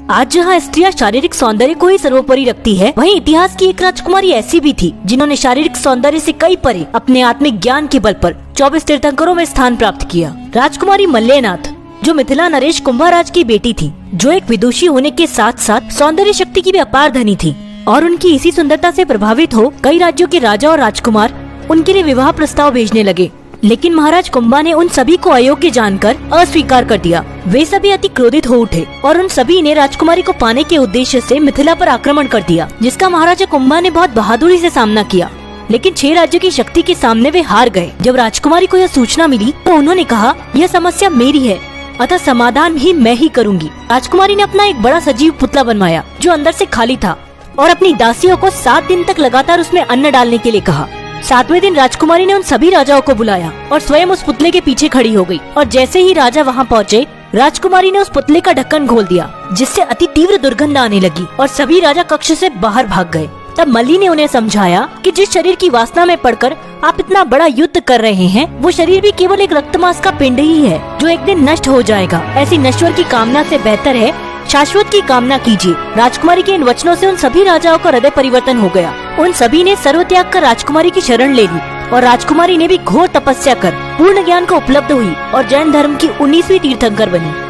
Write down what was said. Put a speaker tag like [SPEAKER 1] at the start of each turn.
[SPEAKER 1] आज जहाँ स्त्रियां शारीरिक सौंदर्य को ही सर्वोपरि रखती है, वहीं इतिहास की एक राजकुमारी ऐसी भी थी जिन्होंने शारीरिक सौंदर्य से कई परे अपने आत्मिक ज्ञान के बल पर 24 तीर्थंकरों में स्थान प्राप्त किया। राजकुमारी मल्यनाथ, जो मिथिला नरेश कुंभाराज की बेटी थी, जो एक विदुषी होने के साथ साथ सौंदर्य शक्ति की भी अपार धनी थी, और उनकी इसी सुंदरता से प्रभावित हो कई राज्यों के राजा और राजकुमार उनके लिए विवाह प्रस्ताव भेजने लगे। लेकिन महाराज कुंभा ने उन सभी को अयोग्य जानकर अस्वीकार कर दिया। वे सभी अति क्रोधित हो उठे और उन सभी ने राजकुमारी को पाने के उद्देश्य से मिथिला पर आक्रमण कर दिया, जिसका महाराजा कुंभा ने बहुत बहादुरी से सामना किया। लेकिन 6 राज्यों की शक्ति के सामने वे हार गए। जब राजकुमारी को यह सूचना मिली तो उन्होंने कहा, यह समस्या मेरी है, अतः समाधान भी मैं ही करूंगी। राजकुमारी ने अपना एक बड़ा सजीव पुतला बनवाया जो अंदर से खाली था, और अपनी दासियों को 7 दिन तक लगातार उसमें अन्न डालने के लिए कहा। 7वें दिन राजकुमारी ने उन सभी राजाओं को बुलाया और स्वयं उस पुतले के पीछे खड़ी हो गई। और जैसे ही राजा वहां पहुंचे, राजकुमारी ने उस पुतले का ढक्कन खोल दिया, जिससे अति तीव्र दुर्गंध आने लगी और सभी राजा कक्ष से बाहर भाग गए। तब मल्ली ने उन्हें समझाया कि जिस शरीर की वासना में पड़कर आप इतना बड़ा युद्ध कर रहे हैं, वो शरीर भी केवल एक रक्तमांस का पिंड ही है जो एक दिन नष्ट हो जाएगा। ऐसी नश्वर की कामना से बेहतर है शाश्वत की कामना कीजिए। राजकुमारी के इन वचनों से उन सभी राजाओं का हृदय परिवर्तन हो गया। उन सभी ने सर्वत्याग कर राजकुमारी की शरण ले ली और राजकुमारी ने भी घोर तपस्या कर पूर्ण ज्ञान को उपलब्ध हुई और जैन धर्म की 19वीं तीर्थंकर बनी।